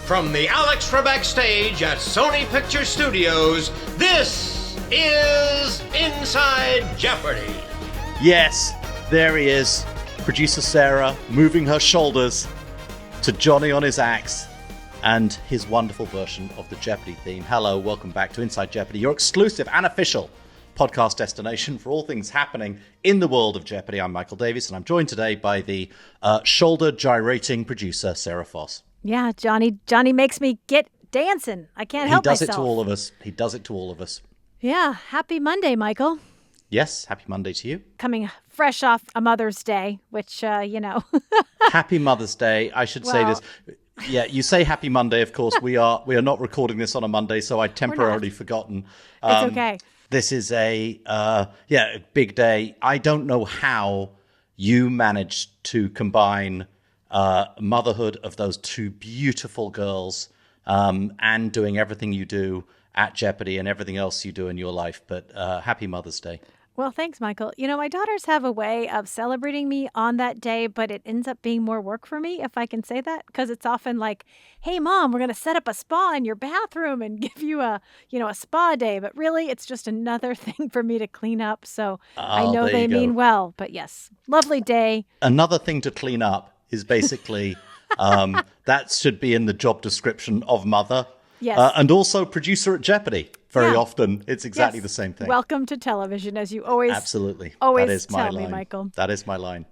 From the Alex Trebek stage at Sony Picture Studios, this is Inside Jeopardy! Yes, there he is. Producer Sarah moving her shoulders to Johnny on his axe and his wonderful version of the Jeopardy theme. Hello, welcome back to Inside Jeopardy, your exclusive and official podcast destination for all things happening in the world of Jeopardy. I'm Michael Davis, and I'm joined today by the shoulder-gyrating producer, Sarah Foss. Yeah, Johnny makes me get dancing. I can't help myself. He does it to all of us. He does it to all of us. Yeah, happy Monday, Michael. Yes, happy Monday to you. Coming fresh off a Mother's Day, which, Happy Mother's Day. I should say this. Yeah, you say happy Monday, of course. We are not recording this on a Monday, so I'd temporarily forgotten. It's okay. This is a big day. I don't know how you managed to combine motherhood of those two beautiful girls and doing everything you do at Jeopardy and everything else you do in your life. But happy Mother's Day. Well, thanks, Michael. You know, my daughters have a way of celebrating me on that day, but it ends up being more work for me, if I can say that, because it's often like, hey, Mom, we're going to set up a spa in your bathroom and give you a spa day. But really, it's just another thing for me to clean up. So I know they mean well. But yes, lovely day. Another thing to clean up is basically that should be in the job description of mother. Yes. And also producer at Jeopardy. Very often, it's exactly the same thing. Welcome to television, as you always that is my tell line. me, Michael. That is my line.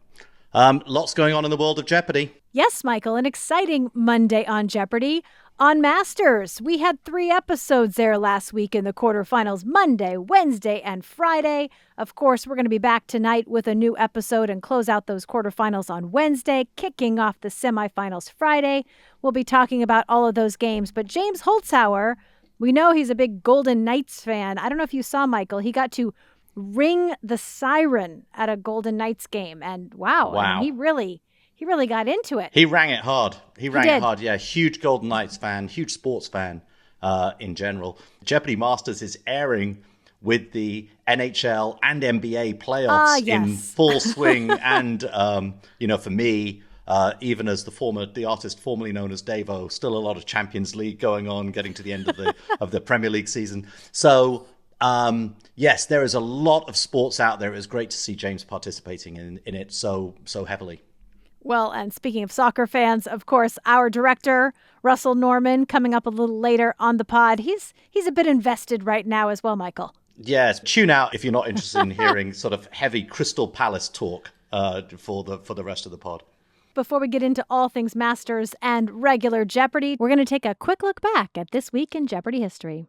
Lots going on in the world of Jeopardy. Yes, Michael, an exciting Monday on Jeopardy. On Masters, we had 3 episodes there last week in the quarterfinals, Monday, Wednesday, and Friday. Of course, we're going to be back tonight with a new episode and close out those quarterfinals on Wednesday, kicking off the semifinals Friday. We'll be talking about all of those games, but James Holzhauer, we know he's a big Golden Knights fan. I don't know if you saw, Michael, he got to ring the siren at a Golden Knights game. And wow. I mean, he really got into it. He rang it hard. Yeah, huge Golden Knights fan, huge sports fan in general. Jeopardy Masters is airing with the NHL and NBA playoffs in full swing. And, for me, even as the artist formerly known as Davo, still a lot of Champions League going on, getting to the end of the Premier League season. So, yes, there is a lot of sports out there. It was great to see James participating in it so heavily. Well, and speaking of soccer fans, of course, our director, Russell Norman, coming up a little later on the pod. He's a bit invested right now as well, Michael. Yes, tune out if you're not interested in hearing sort of heavy Crystal Palace talk for the rest of the pod. Before we get into all things Masters and regular Jeopardy, we're going to take a quick look back at this week in Jeopardy history.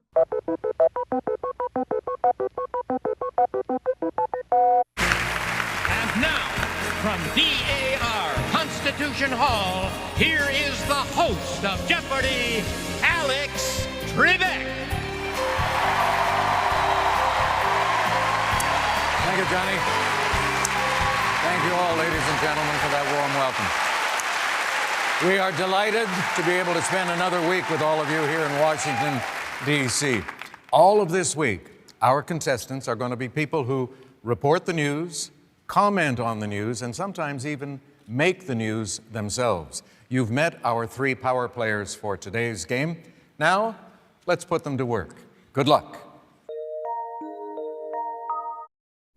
And now, from DAR Constitution Hall, here is the host of Jeopardy, Alex Trebek. Thank you, Johnny. Thank you all, ladies and gentlemen, for that warm welcome. We are delighted to be able to spend another week with all of you here in Washington, D.C. All of this week, our contestants are going to be people who report the news, comment on the news, and sometimes even make the news themselves. You've met our 3 power players for today's game. Now, let's put them to work. Good luck.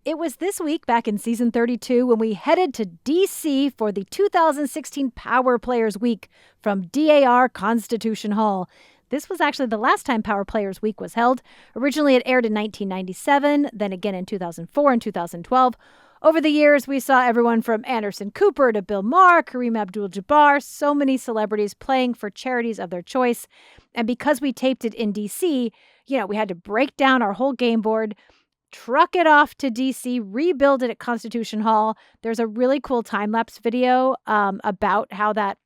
It was this week back in season 32 when we headed to D.C. for the 2016 Power Players Week from DAR Constitution Hall. This was actually the last time Power Players Week was held. Originally, it aired in 1997, then again in 2004 and 2012. Over the years, we saw everyone from Anderson Cooper to Bill Maher, Kareem Abdul-Jabbar, so many celebrities playing for charities of their choice. And because we taped it in D.C., we had to break down our whole game board, truck it off to DC, rebuild it at Constitution Hall. There's a really cool time-lapse video about how that,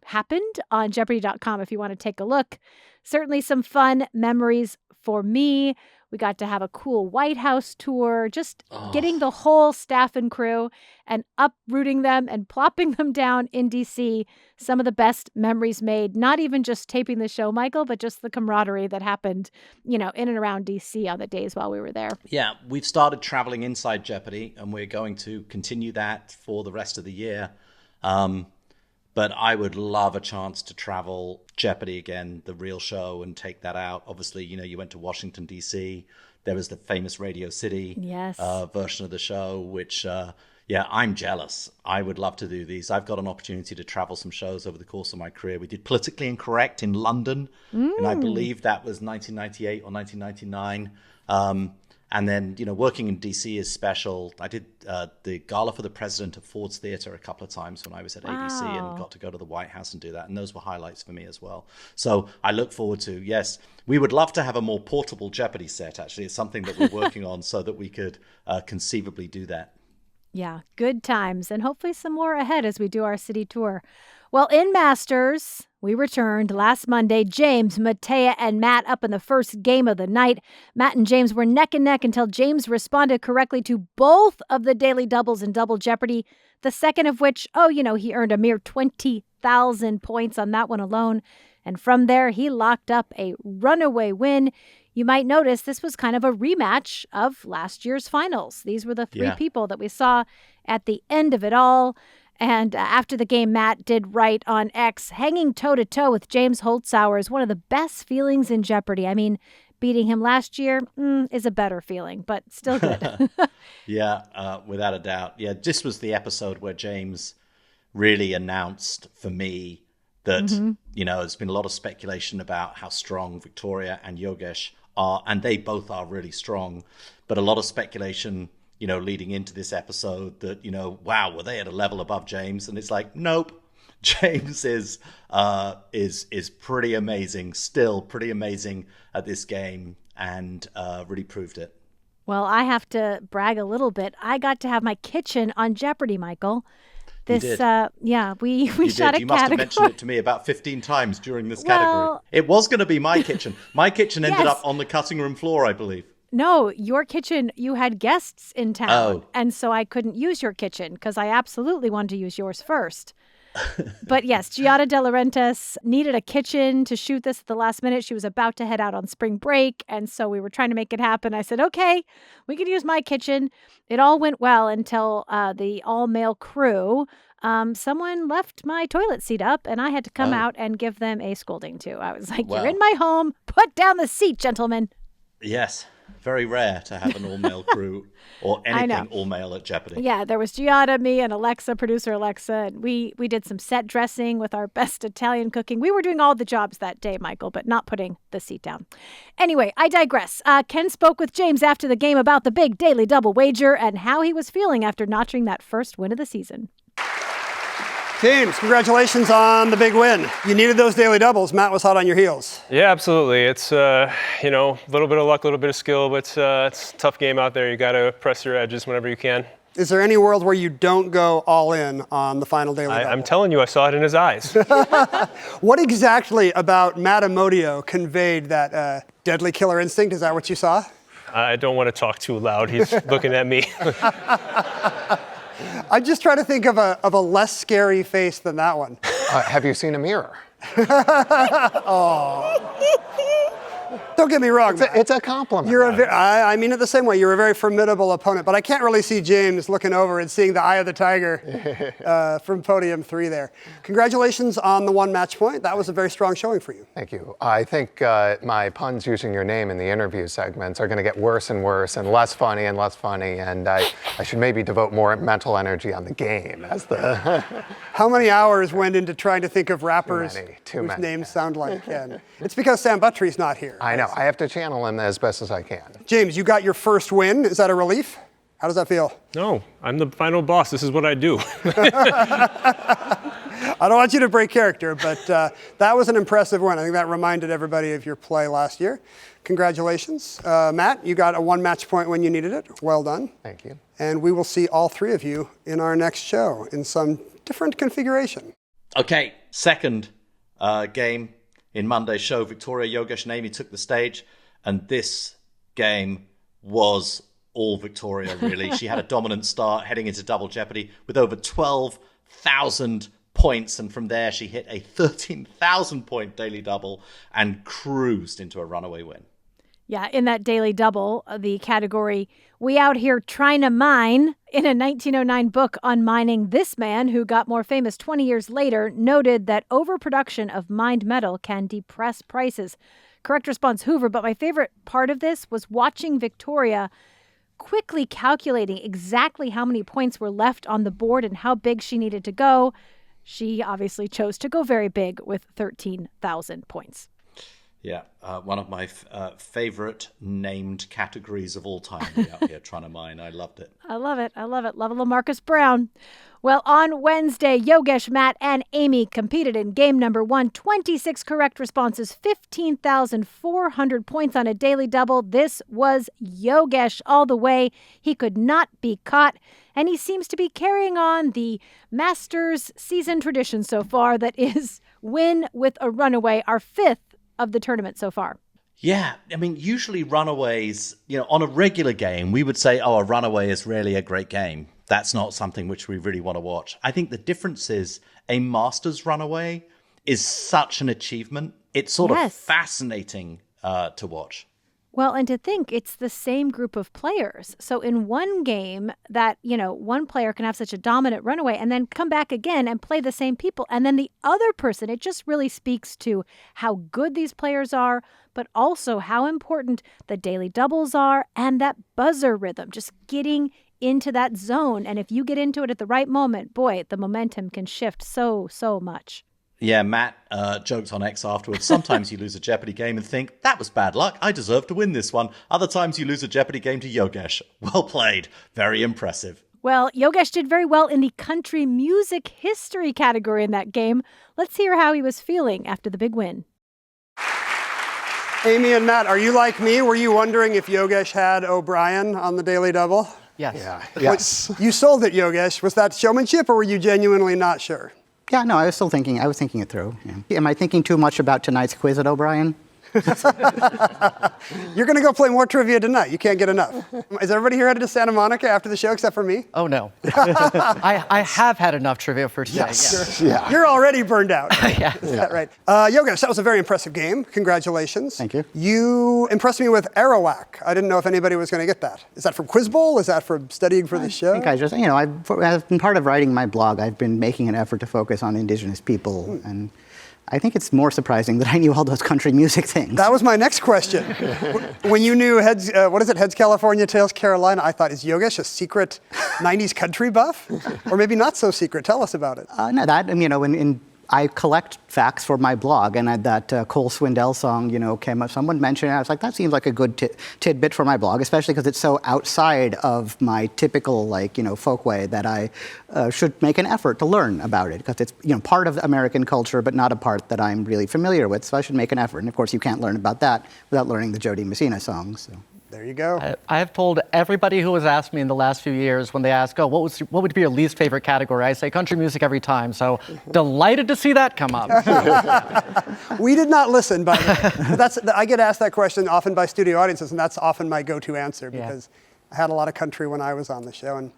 happened on Jeopardy.com if you want to take a look. Certainly some fun memories for me. We got to have a cool White House tour, just getting the whole staff and crew and uprooting them and plopping them down in DC. Some of the best memories made, not even just taping the show, Michael, but just the camaraderie that happened, in and around DC on the days while we were there. Yeah, we've started traveling inside Jeopardy, and we're going to continue that for the rest of the year. But I would love a chance to travel Jeopardy again, the real show, and take that out. Obviously, you went to Washington, D.C. There was the famous Radio City version of the show, which, I'm jealous. I would love to do these. I've got an opportunity to travel some shows over the course of my career. We did Politically Incorrect in London, and I believe that was 1998 or 1999. And then, working in DC is special. I did the gala for the president of Ford's Theater a couple of times when I was at ABC and got to go to the White House and do that. And those were highlights for me as well. So I look forward to, yes, we would love to have a more portable Jeopardy set, actually. It's something that we're working on so that we could conceivably do that. Yeah, good times. And hopefully some more ahead as we do our city tour. Well, in Masters, we returned last Monday. James, Matea, and Matt up in the first game of the night. Matt and James were neck and neck until James responded correctly to both of the daily doubles in Double Jeopardy, the second of which, he earned a mere 20,000 points on that one alone. And from there, he locked up a runaway win. You might notice this was kind of a rematch of last year's finals. These were the three people that we saw at the end of it all. And after the game, Matt did write on X, hanging toe-to-toe with James Holzhauer is one of the best feelings in Jeopardy. I mean, beating him last year is a better feeling, but still good. Without a doubt. Yeah, this was the episode where James really announced for me that, there's been a lot of speculation about how strong Victoria and Yogesh are, and they both are really strong, but a lot of speculation leading into this episode that, wow, were they at a level above James? And it's like, nope, James is pretty amazing, still pretty amazing at this game, and really proved it. Well, I have to brag a little bit. I got to have my kitchen on Jeopardy, Michael. We shot a category. You must have mentioned it to me about 15 times during this category. It was going to be my kitchen. My kitchen ended up on the cutting room floor, I believe. No, your kitchen, you had guests in town, and so I couldn't use your kitchen because I absolutely wanted to use yours first. But yes, Giada De Laurentiis needed a kitchen to shoot this at the last minute. She was about to head out on spring break, and so we were trying to make it happen. I said, okay, we can use my kitchen. It all went well until the all-male crew, someone left my toilet seat up, and I had to come out and give them a scolding too. I was like, you're in my home. Put down the seat, gentlemen. Yes. Very rare to have an all-male crew or anything all-male at Jeopardy. Yeah, there was Giada, me, and Alexa, producer Alexa. And we did some set dressing with our best Italian cooking. We were doing all the jobs that day, Michael, but not putting the seat down. Anyway, I digress. Ken spoke with James after the game about the big daily double wager and how he was feeling after notching that first win of the season. James, congratulations on the big win. You needed those daily doubles. Matt was hot on your heels. Yeah, absolutely. It's, a little bit of luck, a little bit of skill, but it's a tough game out there. You got to press your edges whenever you can. Is there any world where you don't go all in on the final daily double? I'm telling you, I saw it in his eyes. What exactly about Matt Amodio conveyed that deadly killer instinct? Is that what you saw? I don't want to talk too loud. He's looking at me. I just try to think of a less scary face than that one. Have you seen a mirror? Don't get me wrong. It's a compliment. I mean it the same way. You're a very formidable opponent, but I can't really see James looking over and seeing the eye of the tiger from podium 3 there. Congratulations on the 1 match point. That was a very strong showing for you. Thank you. I think my puns using your name in the interview segments are going to get worse and worse and less funny, and I should maybe devote more mental energy on the game. How many hours went into trying to think of rappers whose names sound like Ken? It's because Sam Buttrey's not here. I know. I have to channel him as best as I can. James, you got your first win. Is that a relief? How does that feel? No, I'm the final boss. This is what I do. I don't want you to break character, but that was an impressive win. I think that reminded everybody of your play last year. Congratulations. Matt, you got a 1 match point when you needed it. Well done. Thank you. And we will see all 3 of you in our next show in some different configuration. Okay, second game in Monday's show. Victoria, Yogesh, and Amy took the stage, and this game was all Victoria, really. She had a dominant start heading into Double Jeopardy with over 12,000 points, and from there she hit a 13,000 point daily double and cruised into a runaway win. Yeah, in that daily double, the category We Out Here Trying to Mine, in a 1909 book on mining, this man, who got more famous 20 years later, noted that overproduction of mined metal can depress prices. Correct response, Hoover, but my favorite part of this was watching Victoria quickly calculating exactly how many points were left on the board and how big she needed to go. She obviously chose to go very big with 13,000 points. Yeah, one of my favorite named categories of all time. We Out Here Trying to Mine. I loved it. I love it. I love it. Love a little Marcus Brown. Well, on Wednesday, Yogesh, Matt, and Amy competed in game number 1. 26 correct responses, 15,400 points on a daily double. This was Yogesh all the way. He could not be caught, and he seems to be carrying on the Masters season tradition so far, that is win with a runaway, our 5th of the tournament so far. Yeah, I mean, usually runaways, on a regular game, we would say, a runaway is really a great game. That's not something which we really want to watch. I think the difference is a Masters runaway is such an achievement. It's sort of fascinating to watch. Well, and to think it's the same group of players. So in one game that, one player can have such a dominant runaway and then come back again and play the same people. And then the other person, it just really speaks to how good these players are, but also how important the daily doubles are and that buzzer rhythm, just getting into that zone. And if you get into it at the right moment, boy, the momentum can shift so much. Yeah, Matt joked on X afterwards. Sometimes you lose a Jeopardy game and think, that was bad luck. I deserve to win this one. Other times you lose a Jeopardy game to Yogesh. Well played. Very impressive. Well, Yogesh did very well in the country music history category in that game. Let's hear how he was feeling after the big win. Amy and Matt, are you like me? Were you wondering if Yogesh had O'Brien on the daily double? Yes. Yeah. Yes. You sold it, Yogesh. Was that showmanship, or were you genuinely not sure? Yeah, no, I was thinking it through. Yeah. Am I thinking too much about tonight's quiz at O'Brien? You're going to go play more trivia tonight. You can't get enough. Is everybody here headed to Santa Monica after the show except for me? Oh, no. I have had enough trivia for today. Yes. Yeah. You're already burned out. Yeah. Is that right? Yogesh, that was a very impressive game. Congratulations. Thank you. You impressed me with Arawak. I didn't know if anybody was going to get that. Is that from Quiz Bowl? Is that from studying for the show? I think I just, I've been part of writing my blog. I've been making an effort to focus on Indigenous people, and I think it's more surprising that I knew all those country music things. That was my next question. When you knew Heads California, Tails Carolina, I thought, is Yogesh a secret 90s country buff? Or maybe not so secret. Tell us about it. No, that, I collect facts for my blog, and that Cole Swindell song, came up. Someone mentioned it. I was like, that seems like a good tidbit for my blog, especially because it's so outside of my typical, folk way that I should make an effort to learn about it, because it's, part of American culture, but not a part that I'm really familiar with. So I should make an effort. And of course, you can't learn about that without learning the Jody Messina songs. So. There you go. I have told everybody who has asked me in the last few years, when they ask, what would be your least favorite category? I say country music every time. So delighted to see that come up. We did not listen, but I get asked that question often by studio audiences, and that's often my go-to answer, because I had a lot of country when I was on the show, and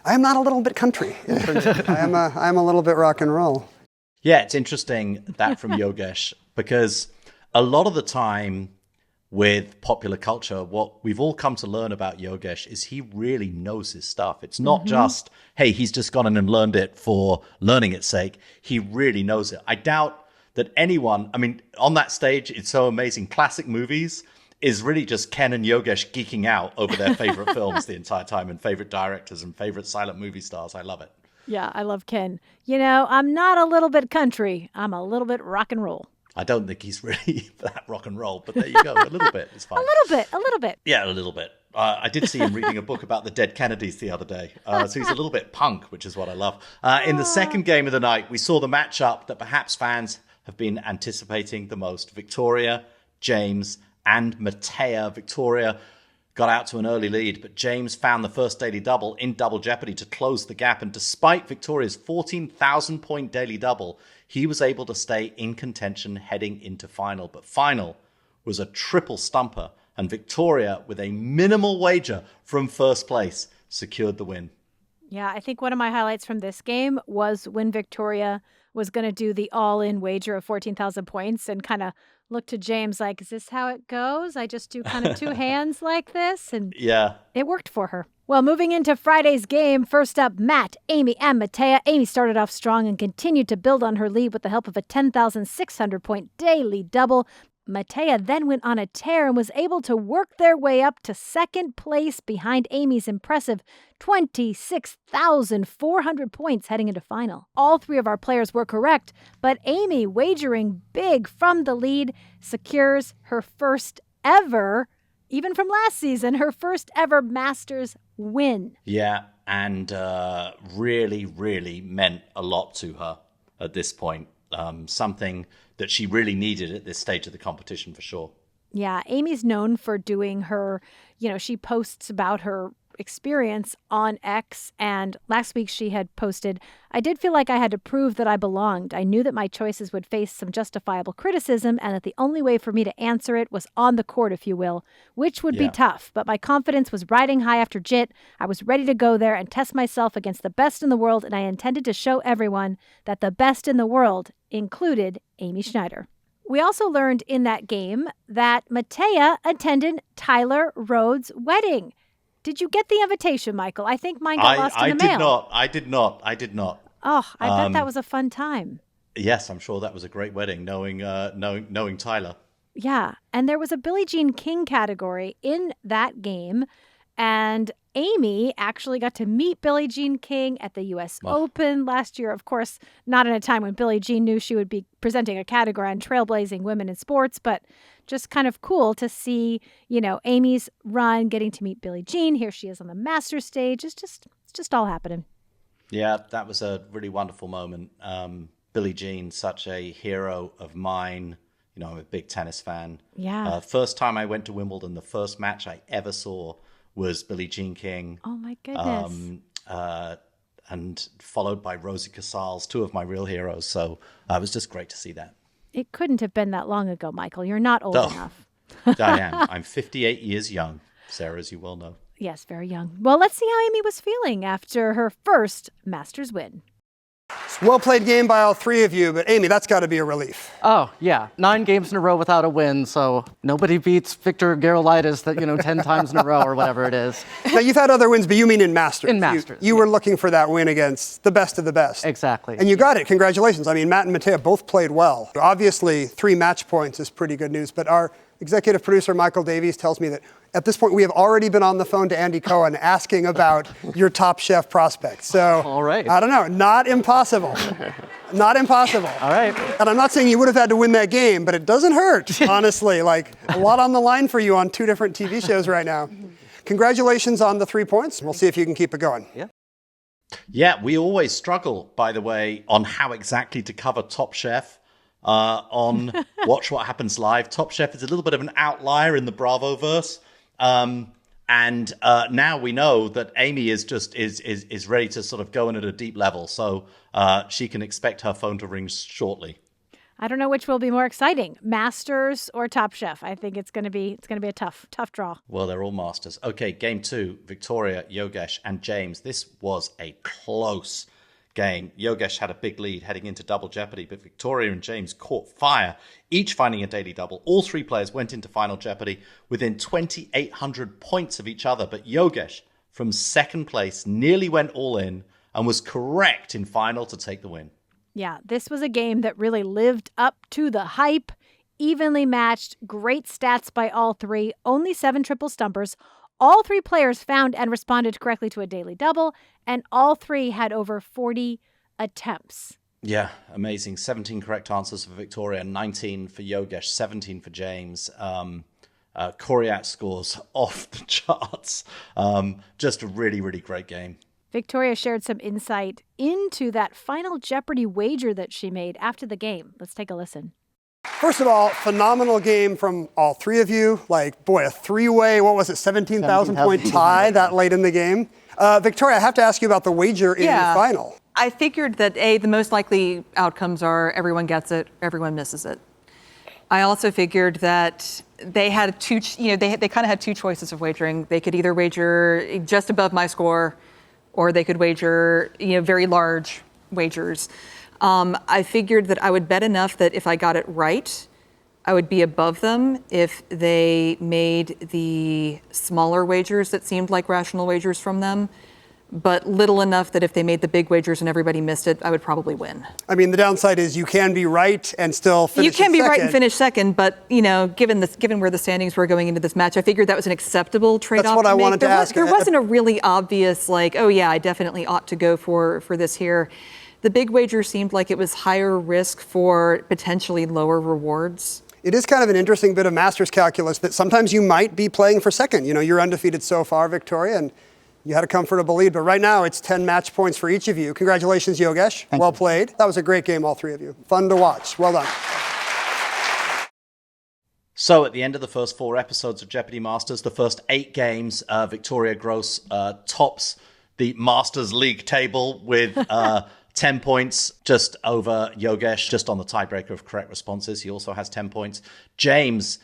I am not a little bit country. I am a little bit rock and roll. Yeah, it's interesting that from Yogesh, because a lot of the time with popular culture, what we've all come to learn about Yogesh is he really knows his stuff. It's not just, hey, he's just gone in and learned it for learning its sake. He really knows it. I doubt that anyone, on that stage, it's so amazing. Classic movies is really just Ken and Yogesh geeking out over their favorite films the entire time, and favorite directors and favorite silent movie stars. I love it. Yeah, I love Ken. I'm not a little bit country. I'm a little bit rock and roll. I don't think he's really that rock and roll, but there you go. A little bit is fine. A little bit. Yeah, a little bit. I did see him reading a book about the dead Kennedys the other day. So he's a little bit punk, which is what I love. In the second game of the night, we saw the matchup that perhaps fans have been anticipating the most. Victoria, James, and Matea. Victoria got out to an early lead, but James found the first daily double in Double Jeopardy to close the gap. And despite Victoria's 14,000-point daily double, he was able to stay in contention heading into final. But final was a triple stumper, and Victoria, with a minimal wager from first place, secured the win. Yeah, I think one of my highlights from this game was when Victoria was going to do the all-in wager of 14,000 points and kind of looked to James like, is this how it goes? I just do kind of two hands like this? And yeah, it worked for her. Well, moving into Friday's game, first up, Matt, Amy, and Mattea. Amy started off strong and continued to build on her lead with the help of a 10,600-point daily double. Mattea then went on a tear and was able to work their way up to second place behind Amy's impressive 26,400 points heading into final. All three of our players were correct, but Amy, wagering big from the lead, secures her first ever, even from last season, her first ever Masters win. Yeah, and really, really meant a lot to her at this point. Something that she really needed at this stage of the competition for sure. Yeah, Amy's known for doing her, she posts about her experience on X, and last week she had posted, I did feel like I had to prove that I belonged. I knew that my choices would face some justifiable criticism and that the only way for me to answer it was on the court, if you will, which would be tough. But my confidence was riding high after JIT. I was ready to go there and test myself against the best in the world, and I intended to show everyone that the best in the world included Amy Schneider. We also learned in that game that Mattea attended Tyler Rhodes' wedding. Did you get the invitation, Michael? I think mine got lost in the mail. I did not. Oh, I bet that was a fun time. Yes, I'm sure that was a great wedding, knowing Tyler. Yeah, and there was a Billie Jean King category in that game, and Amy actually got to meet Billie Jean King at the U.S. Open last year. Of course, not in a time when Billie Jean knew she would be presenting a category on trailblazing women in sports, but just kind of cool to see, Amy's run, getting to meet Billie Jean. Here she is on the Masters stage. It's just all happening. Yeah, that was a really wonderful moment. Billie Jean, such a hero of mine. I'm a big tennis fan. Yeah. First time I went to Wimbledon, the first match I ever saw was Billie Jean King. Oh, my goodness. And followed by Rosie Casals, two of my real heroes. So it was just great to see that. It couldn't have been that long ago, Michael. You're not old enough. I am. I'm 58 years young, Sarah, as you well know. Yes, very young. Well, let's see how Amy was feeling after her first Masters win. Well-played game by all three of you, but Amy, that's got to be a relief. Oh, yeah. 9 games in a row without a win, so nobody beats Victor Gerolaitis 10 times in a row or whatever it is. Now, you've had other wins, but you mean in Masters. In Masters. You were looking for that win against the best of the best. Exactly. And you got it. Congratulations. I mean, Matt and Mattea both played well. Obviously, 3 match points is pretty good news, but our executive producer, Michael Davies, tells me that at this point, we have already been on the phone to Andy Cohen asking about your Top Chef prospects. So, all right. I don't know, not impossible. Not impossible. All right. And I'm not saying you would have had to win that game, but it doesn't hurt, honestly. Like, a lot on the line for you on 2 different TV shows right now. Congratulations on the 3 points. We'll see if you can keep it going. Yeah, we always struggle, by the way, on how exactly to cover Top Chef. On Watch What Happens Live. Top Chef is a little bit of an outlier in the Bravo-verse. And now we know that Amy is ready to sort of go in at a deep level. So she can expect her phone to ring shortly. I don't know which will be more exciting, Masters or Top Chef. I think it's going to be a tough draw. Well, they're all Masters. Okay, game 2, Victoria, Yogesh, and James. This was a close game. Yogesh had a big lead heading into double jeopardy, but Victoria and James caught fire, each finding a daily double. All 3 players went into final jeopardy within 2,800 points of each other, but Yogesh, from second place, nearly went all in and was correct in final to take the win. Yeah, this was a game that really lived up to the hype, evenly matched, great stats by all 3, only 7 triple stumpers. All 3 players found and responded correctly to a daily double, and all 3 had over 40 attempts. Yeah, amazing. 17 correct answers for Victoria, 19 for Yogesh, 17 for James. Coriat scores off the charts. Just a really, really great game. Victoria shared some insight into that final Jeopardy wager that she made after the game. Let's take a listen. First of all, phenomenal game from all 3 of you. Like, boy, a 3-way, 17,000 point tie that late in the game. Victoria, I have to ask you about the wager in the final. I figured that, the most likely outcomes are everyone gets it, everyone misses it. I also figured that they had they kind of had 2 choices of wagering. They could either wager just above my score or they could wager, very large wagers. I figured that I would bet enough that if I got it right, I would be above them if they made the smaller wagers that seemed like rational wagers from them, but little enough that if they made the big wagers and everybody missed it, I would probably win. I mean, the downside is you can be right and still finish You can be second. right and finish second, but given where the standings were going into this match, I figured that was an acceptable trade-off. That's what I wanted to ask. There wasn't a really obvious oh yeah, I definitely ought to go for this here. The big wager seemed like it was higher risk for potentially lower rewards. It is kind of an interesting bit of master's calculus that sometimes you might be playing for second. You're undefeated so far, Victoria, and you had a comfortable lead. But right now, it's 10 match points for each of you. Congratulations, Yogesh. Well played. That was a great game, all three of you. Fun to watch. Well done. So at the end of the first 4 episodes of Jeopardy Masters, the first 8 games, Victoria Gross tops the Masters League table with 10 points, just over Yogesh, just on the tiebreaker of correct responses. He also has 10 points. James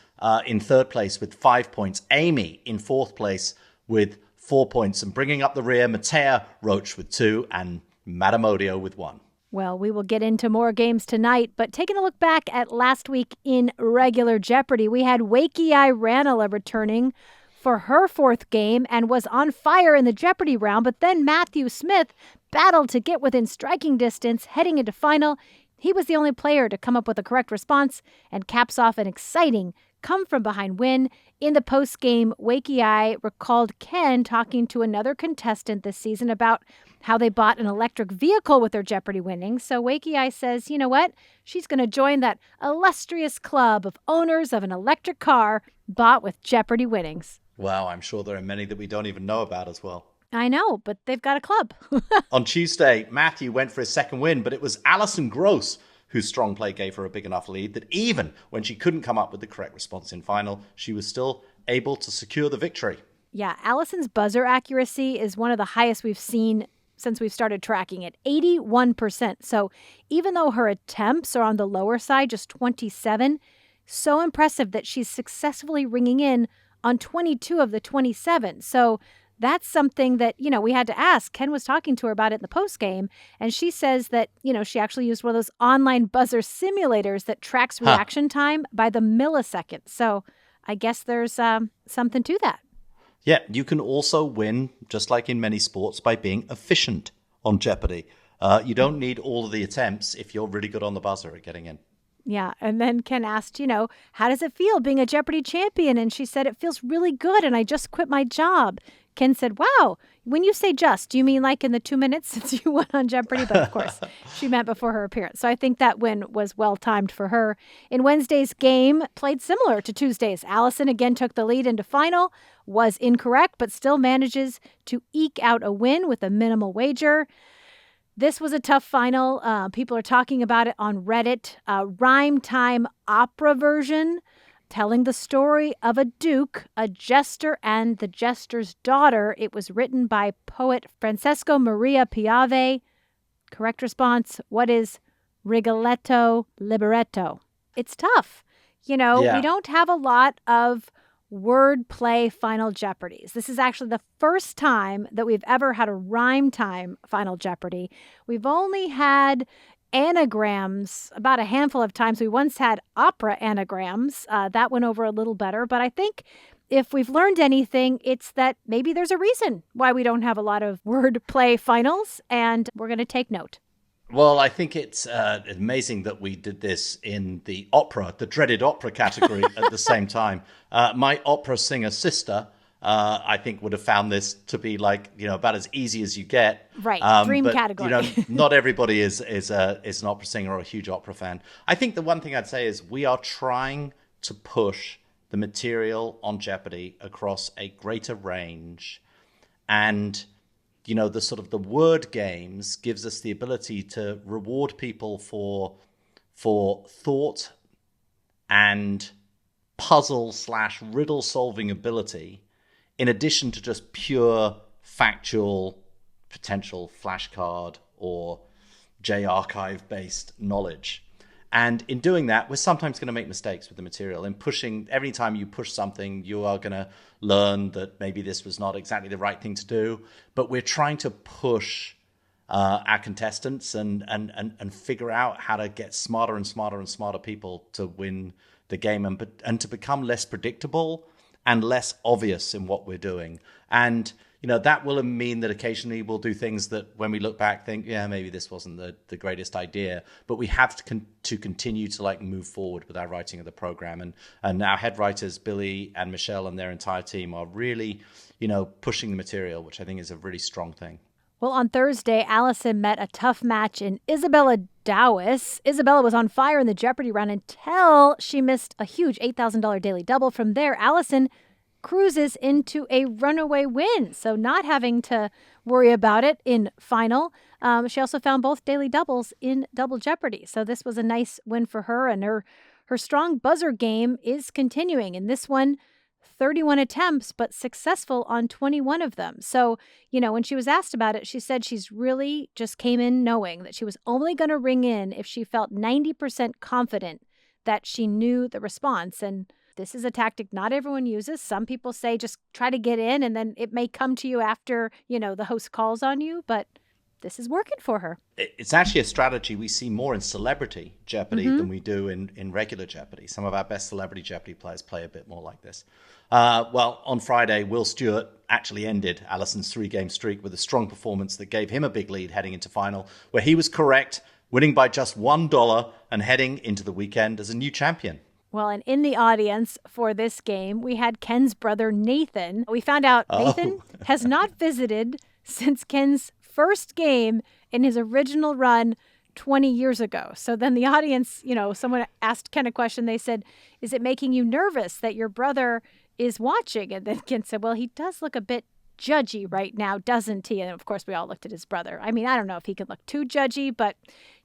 in 3rd place with 5 points. Amy in 4th place with 4 points. And bringing up the rear, Matea Roach with 2 and Madame Odio with 1. Well, we will get into more games tonight, but taking a look back at last week in regular Jeopardy, we had Wakey-Eye Ranelagh returning for her 4th game and was on fire in the Jeopardy round, but then Matthew Smith battled to get within striking distance heading into final. He was the only player to come up with a correct response and caps off an exciting come-from-behind win. In the post-game, Wakey-Eye recalled Ken talking to another contestant this season about how they bought an electric vehicle with their Jeopardy winnings. So Wakey-Eye says, you know what? She's going to join that illustrious club of owners of an electric car bought with Jeopardy winnings. Wow, I'm sure there are many that we don't even know about as well. I know, but they've got a club. On Tuesday, Matthew went for his second win, but it was Alison Gross whose strong play gave her a big enough lead that even when she couldn't come up with the correct response in final, she was still able to secure the victory. Yeah, Alison's buzzer accuracy is one of the highest we've seen since we've started tracking it, 81%. So even though her attempts are on the lower side, just 27, so impressive that she's successfully ringing in on 22 of the 27. So that's something that, we had to ask. Ken was talking to her about it in the postgame, and she says that, she actually used one of those online buzzer simulators that tracks reaction time by the millisecond. So I guess there's something to that. Yeah, you can also win, just like in many sports, by being efficient on Jeopardy. You don't need all of the attempts if you're really good on the buzzer at getting in. Yeah, and then Ken asked, how does it feel being a Jeopardy champion? And she said, it feels really good, and I just quit my job. Ken said, wow, when you say just, do you mean like in the 2 minutes since you went on Jeopardy? But of course, she meant before her appearance. So I think that win was well-timed for her. In Wednesday's game, played similar to Tuesday's. Alison again took the lead into final, was incorrect, but still manages to eke out a win with a minimal wager. This was a tough final. People are talking about it on Reddit. Rhyme time opera version, telling the story of a duke, a jester, and the jester's daughter. It was written by poet Francesco Maria Piave. Correct response, what is Rigoletto libretto? It's tough. We don't have a lot of wordplay Final Jeopardies. This is actually the first time that we've ever had a rhyme time Final Jeopardy. We've only had anagrams about a handful of times. We once had opera anagrams. That went over a little better. But I think if we've learned anything, it's that maybe there's a reason why we don't have a lot of wordplay finals, and we're going to take note. Well, I think it's amazing that we did this in the opera, the dreaded opera category at the same time. My opera singer sister, I think, would have found this to be about as easy as you get. Right, dream category. Not everybody is an opera singer or a huge opera fan. I think the one thing I'd say is we are trying to push the material on Jeopardy across a greater range, and the sort of the word games gives us the ability to reward people for thought and puzzle/riddle solving ability, in addition to just pure factual potential flashcard or J-archive based knowledge. And in doing that, we're sometimes going to make mistakes with the material. And pushing, every time you push something, you are going to learn that maybe this was not exactly the right thing to do. But we're trying to push our contestants and figure out how to get smarter and smarter and smarter people to win the game and to become less predictable and less obvious in what we're doing. And that will mean that occasionally we'll do things that when we look back think, yeah, maybe this wasn't the greatest idea, but we have to continue to move forward with our writing of the program. And our head writers, Billy and Michelle and their entire team are really, pushing the material, which I think is a really strong thing. Well, on Thursday, Allison met a tough match in Isabella Dowis. Isabella was on fire in the Jeopardy round until she missed a huge $8,000 daily double. From there, Allison cruises into a runaway win, so not having to worry about it in final. She also found both daily doubles in Double Jeopardy, so this was a nice win for her, and her strong buzzer game is continuing. In this one, 31 attempts, but successful on 21 of them. So, when she was asked about it, she said she's really just came in knowing that she was only going to ring in if she felt 90% confident that she knew the response. And this is a tactic not everyone uses. Some people say just try to get in and then it may come to you after, the host calls on you, but this is working for her. It's actually a strategy we see more in Celebrity Jeopardy than we do in regular Jeopardy. Some of our best Celebrity Jeopardy players play a bit more like this. Well, on Friday, Will Stewart actually ended Allison's 3-game streak with a strong performance that gave him a big lead heading into final, where he was correct, winning by just $1 and heading into the weekend as a new champion. Well, and in the audience for this game, we had Ken's brother, Nathan. We found out Nathan has not visited since Ken's first game in his original run 20 years ago. So then the audience, someone asked Ken a question. They said, is it making you nervous that your brother is watching? And then Ken said, well, he does look a bit judgy right now, doesn't he? And of course, we all looked at his brother. I mean, I don't know if he could look too judgy, but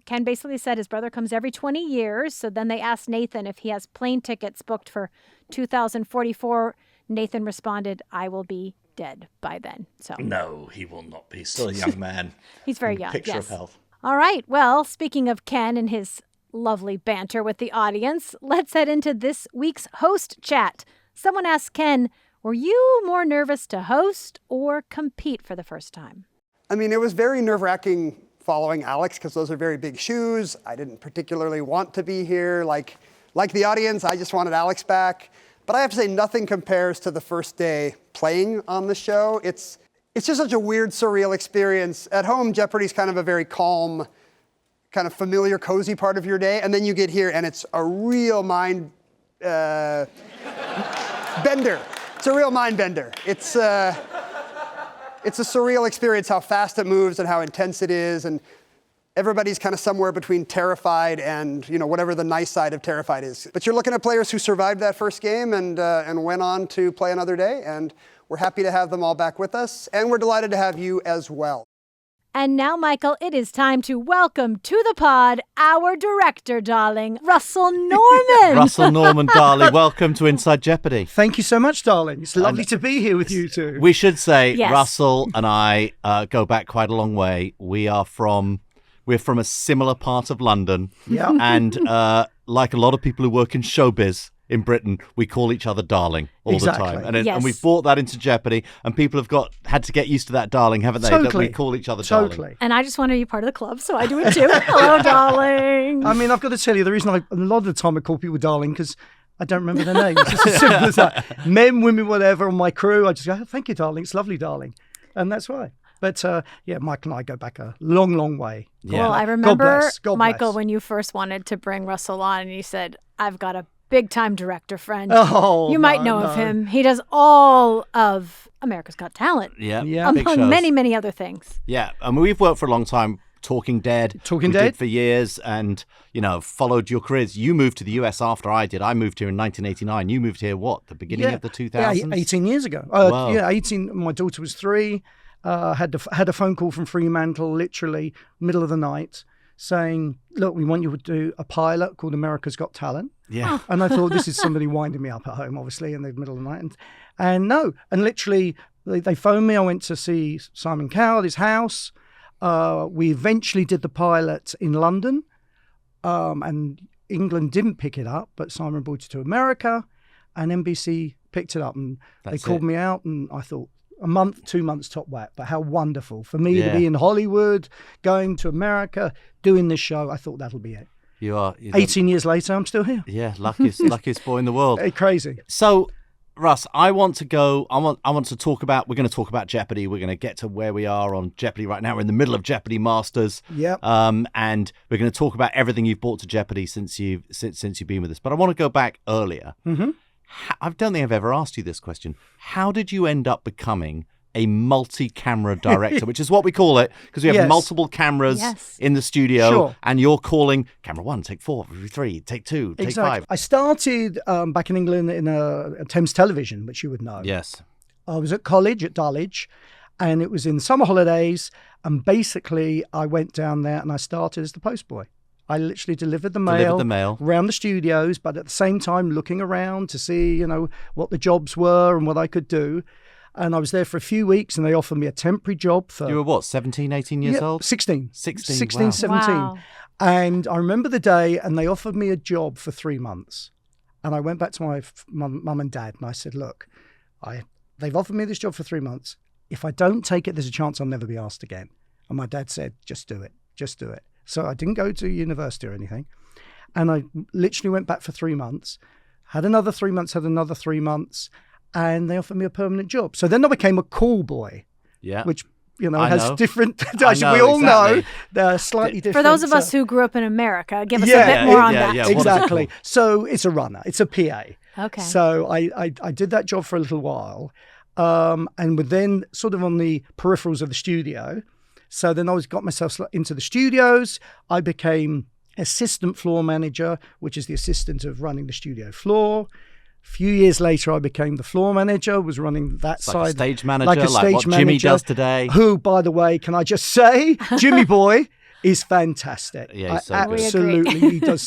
Ken basically said his brother comes every 20 years. So then they asked Nathan if he has plane tickets booked for 2044. Nathan responded, I will be dead by then. So no, he will not be. Still a young man. He's very young. Picture of health. All right. Well, speaking of Ken and his lovely banter with the audience, let's head into this week's host chat. Someone asked Ken, were you more nervous to host or compete for the first time? I mean, it was very nerve-wracking following Alex because those are very big shoes. I didn't particularly want to be here. Like the audience, I just wanted Alex back. But I have to say, nothing compares to the first day playing on the show. It's just such a weird, surreal experience. At home, Jeopardy's kind of a very calm, kind of familiar, cozy part of your day. And then you get here and it's a real mind bender. It's a real mind bender. It's a surreal experience how fast it moves and how intense it is. And everybody's kind of somewhere between terrified and, whatever the nice side of terrified is. But you're looking at players who survived that first game and went on to play another day. And we're happy to have them all back with us. And we're delighted to have you as well. And now, Michael, it is time to welcome to the pod our director, darling, Russell Norman. Russell Norman, darling, welcome to Inside Jeopardy. Thank you so much, darling. It's lovely to be here with you two. We should say Yes. Russell and I go back quite a long way. We're from a similar part of London. Yeah. And like a lot of people who work in showbiz in Britain, we call each other darling all Exactly. the time. And, Yes. and we've brought that into Jeopardy, and people have had to get used to that darling, haven't they? That Totally. we call each other Totally. darling. And I just want to be part of the club, so I do it too. Hello, darling. I mean, I've got to tell you, the reason a lot of the time I call people darling, because I don't remember their names. It's as simple as that. Men, women, whatever, on my crew, I just go, oh, thank you, darling. It's lovely, darling. And that's why. But Mike and I go back a long, long way. Yeah. Well, I remember, God Michael, bless. when you first wanted to bring Russell on, and you said, I've got a big-time director friend. Oh, you might know of him. He does all of America's Got Talent, Yeah, Yeah. big among shows. many, many other things. Yeah, I mean, we've worked for a long time. Talking Dead. Talking we Dead? did for years, and followed your careers. You moved to the US after I did. I moved here in 1989. You moved here the beginning of the 2000s? Yeah, 18 years ago. Wow. Yeah, 18. My daughter was 3. Had a phone call from Fremantle, literally middle of the night, saying, "Look, we want you to do a pilot called America's Got Talent." Yeah. And I thought, this is somebody winding me up at home, obviously, in the middle of the night. And no, and literally, they phoned me. I went to see Simon Cowell, his house. We eventually did the pilot in London, and England didn't pick it up, but Simon brought it to America, and NBC picked it up, and they called me out, and I thought, a month, 2 months top whack, but how wonderful for me to be in Hollywood, going to America, doing this show. I thought that'll be it. You are. 18 years later, I'm still here. Yeah, luckiest boy in the world. Crazy. So, Russ, I want to go. I want to talk about. We're going to talk about Jeopardy. We're going to get to where we are on Jeopardy right now. We're in the middle of Jeopardy Masters. Yep. And we're going to talk about everything you've brought to Jeopardy since you've been with us. But I want to go back earlier. Mm-hmm. I don't think I've ever asked you this question. How did you end up becoming a multi-camera director, which is what we call it, because we have multiple cameras in the studio, and you're calling camera 1, take 4, 3, take 2, take 5. I started back in England in a Thames Television, which you would know. Yes. I was at college at Dulwich, and it was in summer holidays, and basically I went down there and I started as the postboy. I literally delivered the mail around the studios, but at the same time looking around to see, what the jobs were and what I could do. And I was there for a few weeks, and they offered me a temporary job for... You were what, 17, 18 years old? 16. 16, wow. 17. Wow. And I remember the day, and they offered me a job for 3 months. And I went back to my mum and dad, and I said, look, they've offered me this job for 3 months. If I don't take it, there's a chance I'll never be asked again. And my dad said, just do it. Just do it. So I didn't go to university or anything. And I literally went back for 3 months, had another 3 months, and they offered me a permanent job. So then I became a call boy, which, has different... we all know they're slightly different. For those of us who grew up in America, give us a bit more on that. Yeah, exactly. So it's a runner. It's a PA. Okay. So I did that job for a little while, and were then sort of on the peripherals of the studio. So then I got myself into the studios. I became assistant floor manager, which is the assistant of running the studio floor. A few years later, I became the floor manager, was running that side. Like a stage manager, like what Jimmy does today. Who, by the way, can I just say, Jimmy Boy is fantastic. Yeah, he's so good. Absolutely. He does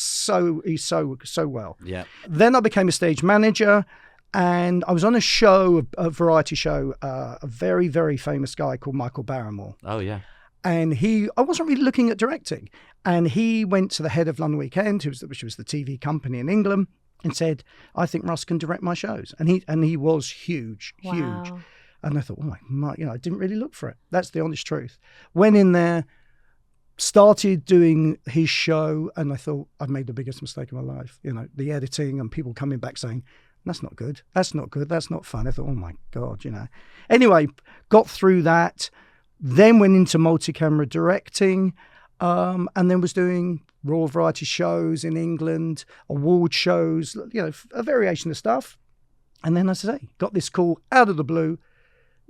he's so well. Yeah. Then I became a stage manager, and I was on a variety show, a very, very famous guy called Michael Barrymore. Oh, yeah. And I wasn't really looking at directing. And he went to the head of London Weekend, which was the TV company in England, and said, I think Russ can direct my shows. And he was huge. And I thought, oh my, I didn't really look for it. That's the honest truth. Went in there, started doing his show, and I thought I'd made the biggest mistake of my life. The editing and people coming back saying, that's not good. That's not good. That's not fun. I thought, oh my God, Anyway, got through that, then went into multi-camera directing, and then was doing Royal Variety shows in England, award shows, a variation of stuff. And then, as I say, got this call out of the blue,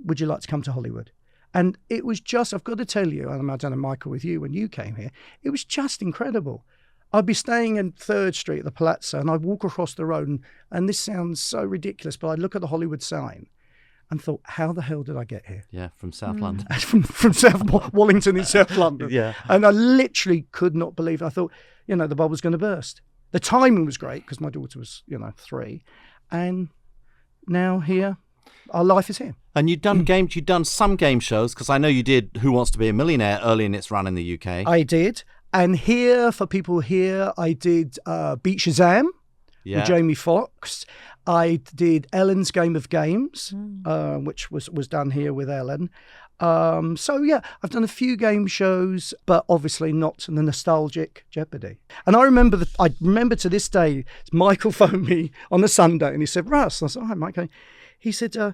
would you like to come to Hollywood? And it was just, I've got to tell you, and I've done Michael with you when you came here, it was just incredible. I'd be staying in 3rd Street at the Palazzo, and I'd walk across the road, and this sounds so ridiculous, but I'd look at the Hollywood sign and thought, how the hell did I get here? Yeah, from South London. from South Wallington in South London. Yeah. And I literally could not believe it. I thought, the bubble's going to burst. The timing was great because my daughter was, 3. And now here, our life is here. And you'd done some game shows, because I know you did Who Wants to Be a Millionaire early in its run in the UK. I did. And here, for people here, I did Beat Shazam with Jamie Foxx. I did Ellen's Game of Games, which was done here with Ellen. I've done a few game shows, but obviously not the nostalgic Jeopardy. And I remember to this day, Michael phoned me on a Sunday and he said, Russ, I said, all right, Mike. He said, how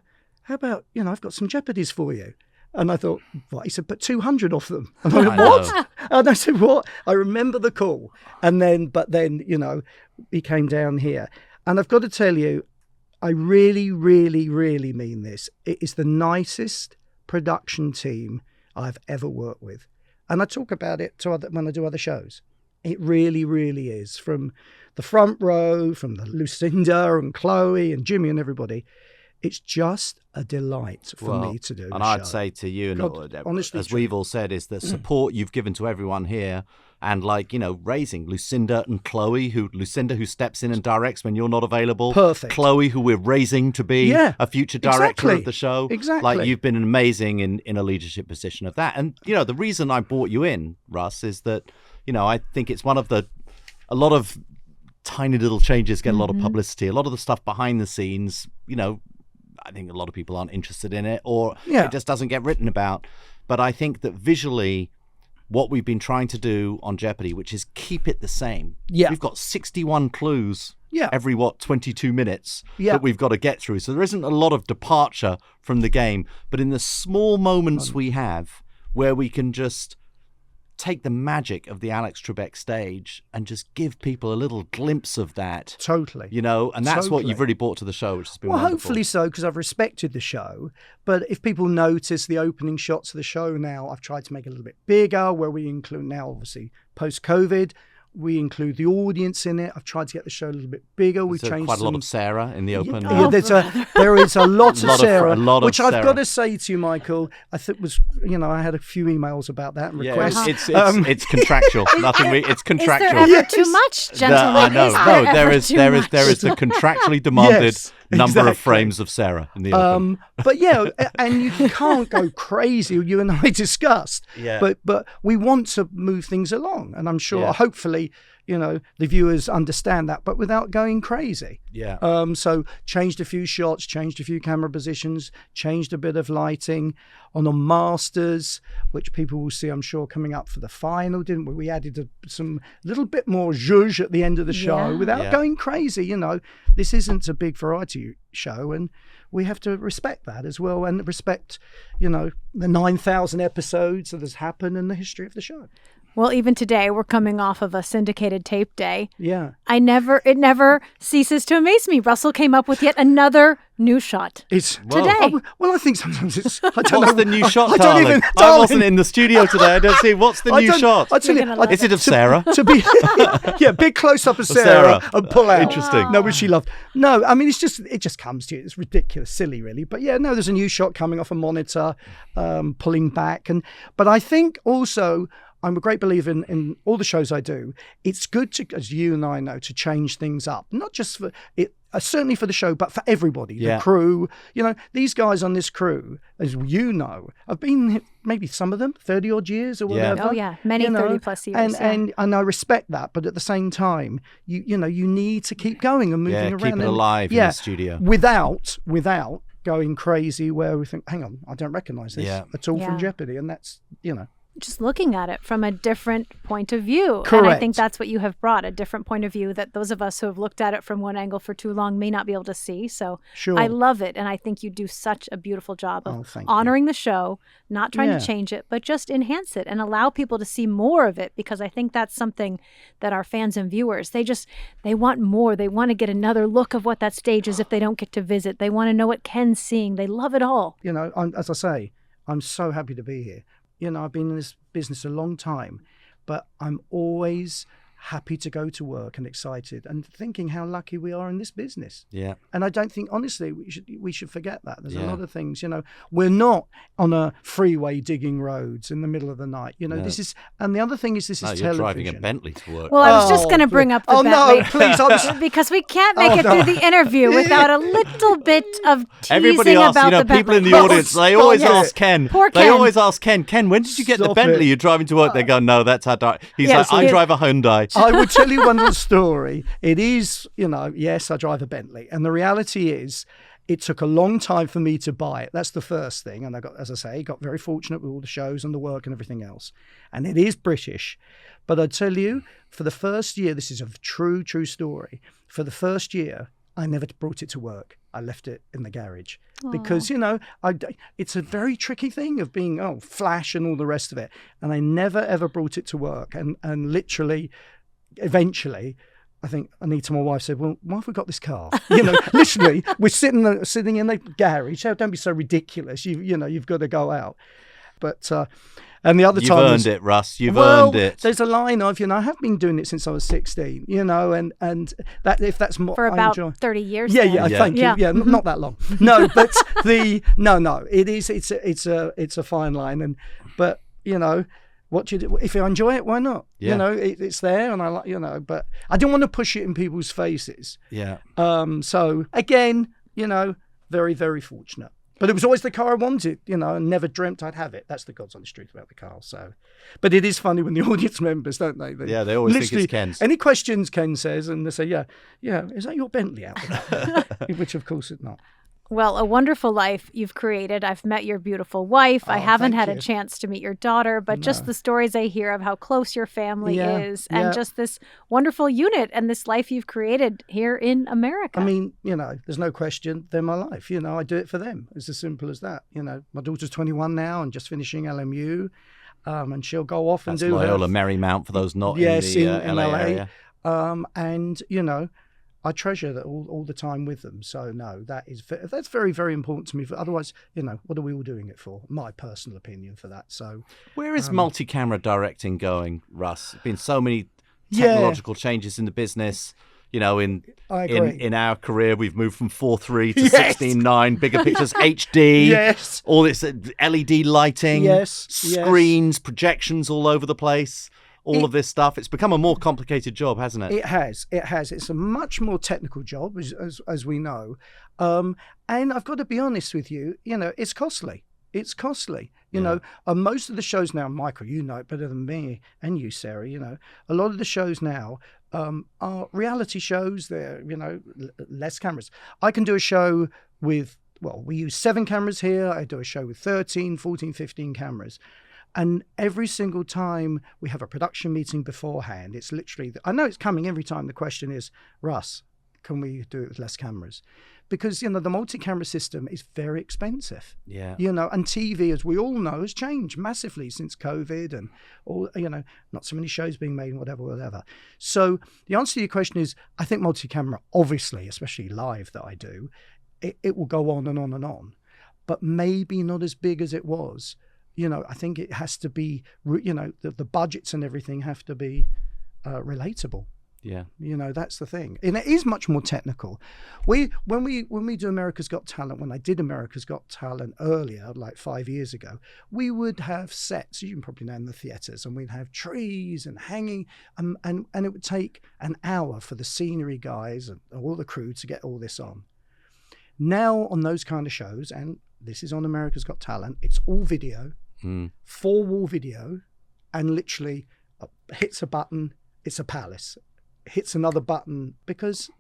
about, I've got some Jeopardys for you. And I thought, what? He said, but 200 of them. And I went, what? And I said, what? I remember the call. But then, he came down here. And I've got to tell you, I really, really, really mean this. It is the nicest production team I've ever worked with. And I talk about it when I do other shows. It really, really is. From the front row, from the Lucinda and Chloe and Jimmy and everybody, it's just a delight for me to do. And I'd say to you, honestly, as we've all said, is the support you've given to everyone here, and raising Lucinda and Chloe, Lucinda who steps in and directs when you're not available. Perfect. Chloe, who we're raising to be a future director of the show. Exactly. You've been amazing in a leadership position of that. And the reason I brought you in, Russ, is that I think it's one of a lot of tiny little changes get a lot of publicity. A lot of the stuff behind the scenes, I think a lot of people aren't interested in it, or it just doesn't get written about. But I think that visually, what we've been trying to do on Jeopardy, which is keep it the same. Yeah. We've got 61 clues every, 22 minutes that we've got to get through. So there isn't a lot of departure from the game. But in the small moments we have where we can just take the magic of the Alex Trebek stage and just give people a little glimpse of that. Totally. And that's what you've really brought to the show, which has been wonderful. Hopefully so, because I've respected the show. But if people notice the opening shots of the show now, I've tried to make it a little bit bigger, where we include now, obviously, post-COVID, we include the audience in it. I've tried to get the show a little bit bigger. We've changed quite a lot of Sarah in the open. There is a lot of Sarah, which Sarah. I've got to say to you, Michael. I think I had a few emails about that and requests. It's contractual. It's contractual. Is there ever too much, gentlemen? I know. No, there is the contractually demanded number of frames of Sarah in the open. But and you can't go crazy. You and I discussed. Yeah. But we want to move things along, and I'm sure, hopefully, the viewers understand that, but without going crazy. Yeah. So changed a few shots, changed a few camera positions, changed a bit of lighting on the Masters, which people will see, I'm sure, coming up for the final, didn't we? We added some little bit more zhuzh at the end of the show without going crazy. This isn't a big variety show, and we have to respect that as well, and respect, the 9,000 episodes that has happened in the history of the show. Well, even today, we're coming off of a syndicated tape day. Yeah. It never ceases to amaze me. Russell came up with yet another new shot today. Well, I think sometimes it's... What's the new shot, darling? I wasn't in the studio today. I don't see. What's the new shot? Is it of Sarah? To be, big close-up of Sarah and pull out. Interesting. No, which she loved. No, I mean, it just comes to you. It's ridiculous, silly, really. But there's a new shot coming off a monitor, pulling back. But I think also... I'm a great believer in all the shows I do. It's good to, as you and I know, to change things up, not just for it, certainly for the show, but for everybody, the crew. These guys on this crew, as have been maybe some of them 30 odd years or whatever. Oh yeah, many 30 plus years. And I respect that, but at the same time, you need to keep going and moving around. Keep it alive in the studio without going crazy where we think, hang on, I don't recognise this at all from Jeopardy, and that's just looking at it from a different point of view. Correct. And I think that's what you have brought, a different point of view that those of us who have looked at it from one angle for too long may not be able to see. So I love it. And I think you do such a beautiful job of honoring the show, not trying to change it, but just enhance it and allow people to see more of it, because I think that's something that our fans and viewers, they want more. They want to get another look of what that stage is if they don't get to visit. They want to know what Ken's seeing. They love it all. As I say, I'm so happy to be here. I've been in this business a long time, but I'm always happy to go to work and excited and thinking how lucky we are in this business. Yeah. And I don't think, honestly, we should forget that. There's a lot of things, we're not on a freeway digging roads in the middle of the night. This is, and the other thing is, this is television. You're driving a Bentley to work. Well, I was just going to bring up the Bentley. No, please. Because we can't make it through the interview without a little bit of teasing Everybody asks, about the Bentley. people in the audience, they always ask Ken. Poor Ken. They always ask Ken, when did you get the Bentley? You're driving to work. They go, no, that's how dark. He's like, I drive a Hyundai. I would tell you one little story. It is, yes, I drive a Bentley. And the reality is, it took a long time for me to buy it. That's the first thing. And I got, as I say, got very fortunate with all the shows and the work and everything else. And it is British. But I tell you, for the first year, this is a true story. For the first year, I never brought it to work. I left it in the garage. Aww. Because, it's a very tricky thing of being, flash and all the rest of it. And I never, ever brought it to work. And literally, eventually, I think Anita, my wife, said, well, why have we got this car? Literally, we're sitting in the garage. Oh, don't be so ridiculous. You've got to go out. But, and the other You've time earned it, Russ. You've earned it. There's a line of, I have been doing it since I was 16, and that if that's more for about 30 years. Yeah, thank you. Yeah, not that long. No, but it is. It's a fine line, but what do you do? If you enjoy it, why not? Yeah. It's there, and I like, but I don't want to push it in people's faces. Yeah. So again, very, very fortunate. But it was always the car I wanted, and never dreamt I'd have it. That's the God's honest truth about the car. So, but it is funny when the audience members, don't they? They always think it's Ken's. Any questions, Ken says, and they say, yeah, is that your Bentley out there? Which, of course, it's not. Well, a wonderful life you've created. I've met your beautiful wife. I haven't had a chance to meet your daughter, but just the stories I hear of how close your family is and just this wonderful unit and this life you've created here in America. I mean, there's no question they're my life. I do it for them. It's as simple as that. My daughter's 21 now and just finishing LMU, and she'll go off and do Loyola Marymount for those not in the LA area. And, I treasure that all the time with them. So no, that's very, very important to me. Otherwise, what are we all doing it for? My personal opinion for that. So where is multi-camera directing going, Russ? Been so many technological changes in the business. In our career, we've moved from 4:3 to 16:9, bigger pictures, HD, all this LED lighting, screens, projections all over the place. All of this stuff. It's become a more complicated job, hasn't it? It has. It's a much more technical job, as we know. And I've got to be honest with you, it's costly. It's costly. Most of the shows now, Michael, you know it better than me, and you, Sarah, a lot of the shows now are reality shows. They're, less cameras. I can do a show with, we use 7 cameras here. I do a show with 13, 14, 15 cameras. And every single time we have a production meeting beforehand, it's literally, I know it's coming every time. The question is, Russ, can we do it with less cameras? Because, the multi-camera system is very expensive. Yeah. And TV, as we all know, has changed massively since COVID and all, not so many shows being made and whatever. So the answer to your question is, I think multi-camera, obviously, especially live that I do, it will go on and on and on, but maybe not as big as it was. I think it has to be, the budgets and everything have to be relatable. Yeah. That's the thing. And it is much more technical. When we do America's Got Talent, when I did America's Got Talent earlier, like 5 years ago, we would have sets, you can probably know, in the theatres, and we'd have trees and hanging, and it would take an hour for the scenery guys and all the crew to get all this on. Now on those kind of shows, and this is on America's Got Talent, it's all video, 4-wall video, and literally hits a button, it's a palace. Hits another button, because,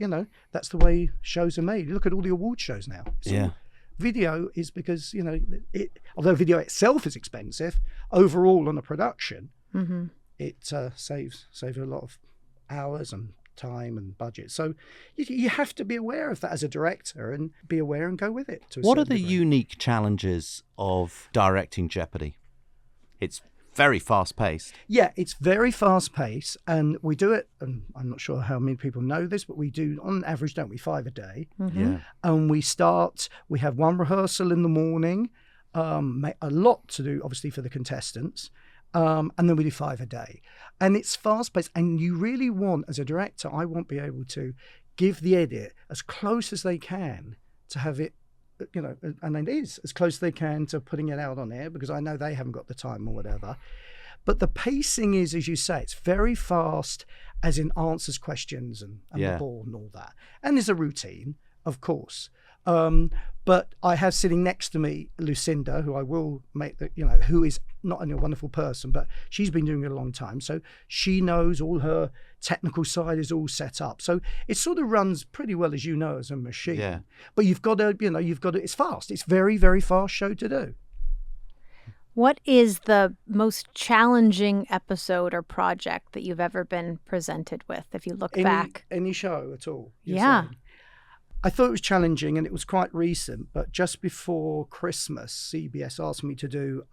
that's the way shows are made. Look at all the award shows now. Video is because, although video itself is expensive, overall on a production, it saves a lot of hours and time and budget. So you have to be aware of that as a director and be aware and go with it. What are the unique challenges of directing Jeopardy? It's very fast-paced. Yeah, it's very fast-paced, and we do it, and I'm not sure how many people know this, but we do, on average, don't we, 5 a day? Yeah. And we have 1 rehearsal in the morning, a lot to do, obviously, for the contestants, and then we do 5 a day. And it's fast-paced, and you really want, as a director, I want to be able to give the edit as close as they can to have it, and it is as close as they can to putting it out on air, because I know they haven't got the time or whatever. But the pacing is, as you say, it's very fast, as in answers questions and the ball and all that. And there's a routine, of course. But I have sitting next to me Lucinda, who I will make who is not only a wonderful person, but she's been doing it a long time. So she knows all her technical side is all set up. So it sort of runs pretty well, as as a machine. Yeah. But you've got to, it's fast. It's very, very fast show to do. What is the most challenging episode or project that you've ever been presented with, if you look back? Any show at all? Yeah. Saying? I thought it was challenging, and it was quite recent, but just before Christmas, CBS asked me to do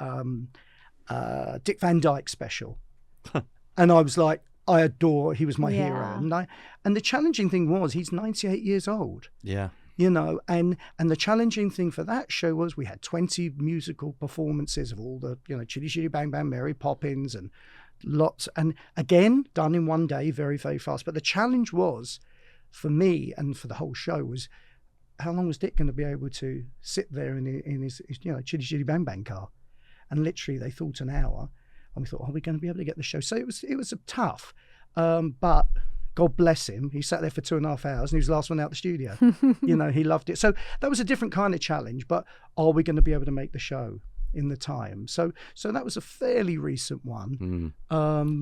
Dick Van Dyke special. And I was like, he was my hero. And the challenging thing was, he's 98 years old. Yeah. And the challenging thing for that show was we had 20 musical performances of all the, Chitty Chitty Bang Bang, Mary Poppins, and lots. And again, done in one day, very, very fast. But the challenge was, for me and for the whole show, was how long was Dick going to be able to sit there in his Chitty Chitty Bang Bang car? And literally they thought an hour, and we thought, are we going to be able to get the show? So it was tough, but God bless him. He sat there for 2.5 hours and he was the last one out the studio. He loved it. So that was a different kind of challenge, but are we going to be able to make the show in the time? So that was a fairly recent one.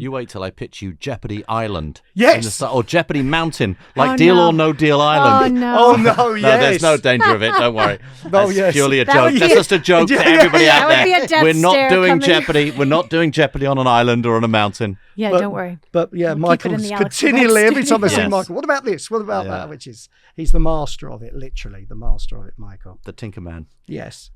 You wait till I pitch you Jeopardy Island. Yes. Or Jeopardy Mountain, like Deal or No Deal Island. Oh, no, yes. No, there's no danger of it, don't worry. That's purely a joke. That's just a joke to everybody out there. We're not doing Jeopardy. We're not doing Jeopardy on an island or on a mountain. Yeah, don't worry. But Michael's continually, every time I see Michael, what about this? What about that? Which is, he's the master of it, literally, the master of it, Michael. The Tinkerman. Yes.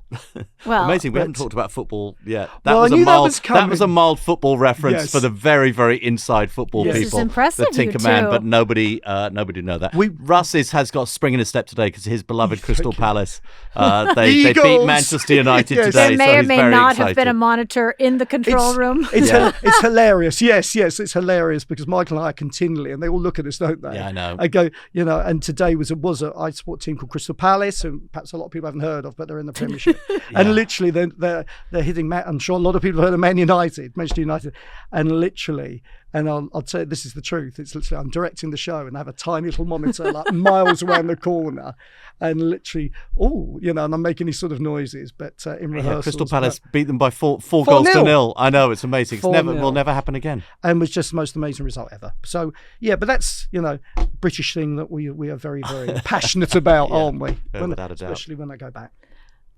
Well, amazing. We haven't talked about football yet. That was a mild football reference for the very, very inside football people. This is impressive. The Tinkerman, but nobody know that. Russ has got spring in his step today because his beloved Crystal Palace. They beat Manchester United today. There may or may not excited. have been a monitor in the control room. It's hilarious. Yes, it's hilarious because Michael and I are continually, and they all look at us, don't they? Yeah, I know. I go, and today I support a team called Crystal Palace, and perhaps a lot of people haven't heard of, but they're in the Premiership. And literally, they're hitting. I'm sure a lot of people have heard of Manchester United, and literally. And I'll tell you, this is the truth. It's literally, I'm directing the show and I have a tiny little monitor like miles around the corner, and literally, and I'm making these sort of noises. But in rehearsals, Crystal Palace beat them by four goals to nil. I know, it's amazing. Will never happen again. And was just the most amazing result ever. So but that's British thing that we are very, very passionate about, aren't we? Without a doubt. Especially when I go back.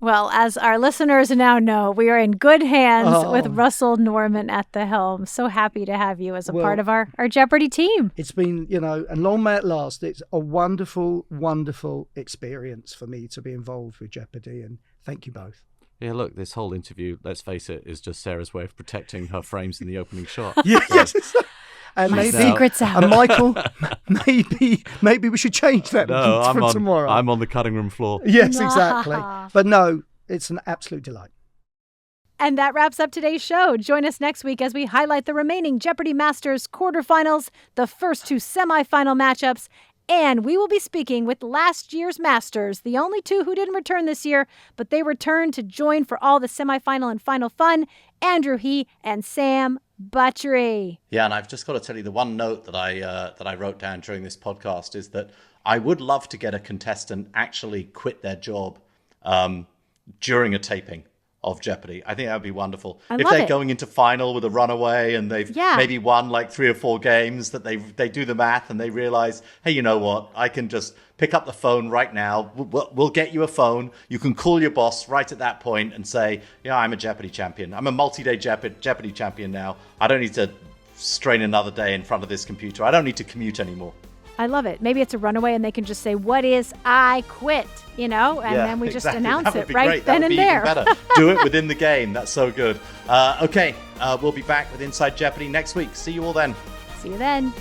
Well, as our listeners now know, we are in good hands with Russell Norman at the helm. So happy to have you as a part of our Jeopardy team. It's been, and long may it last. It's a wonderful, wonderful experience for me to be involved with Jeopardy, and thank you both. Yeah, look, this whole interview, let's face it, is just Sarah's way of protecting her frames in the opening shot. Yes. And my secret's out. And Michael, maybe we should change that for tomorrow. I'm on the cutting room floor. Yes, exactly. But no, it's an absolute delight. And that wraps up today's show. Join us next week as we highlight the remaining Jeopardy Masters quarterfinals, the first 2 semifinal matchups, and we will be speaking with last year's Masters, the only 2 who didn't return this year, but they returned to join for all the semifinal and final fun, Andrew He and Sam Buttery. Yeah, and I've just got to tell you, the one note that I wrote down during this podcast is that I would love to get a contestant actually quit their job during a taping of Jeopardy. I think that would be wonderful. If they're going into final with a runaway and they've maybe won like 3 or 4 games, that they do the math and they realize, hey, you know what? I can just pick up the phone right now. We'll get you a phone. You can call your boss right at that point and say, I'm a Jeopardy champion. I'm a multi-day Jeopardy champion now. I don't need to strain another day in front of this computer. I don't need to commute anymore. I love it. Maybe it's a runaway and they can just say, what is I quit, and then we just announce it right then and there. Even better. Do it within the game. That's so good. Okay, we'll be back with Inside Jeopardy next week. See you all then. See you then.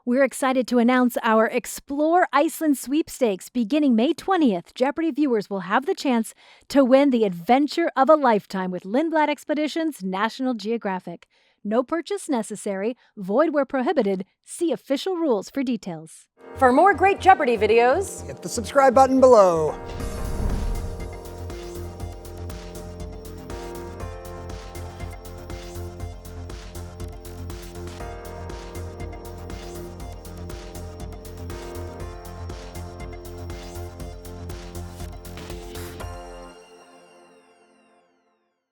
We're excited to announce our Explore Iceland sweepstakes. Beginning May 20th, Jeopardy viewers will have the chance to win the adventure of a lifetime with Lindblad Expeditions National Geographic. No purchase necessary, void where prohibited. See official rules for details. For more great Jeopardy videos, hit the subscribe button below.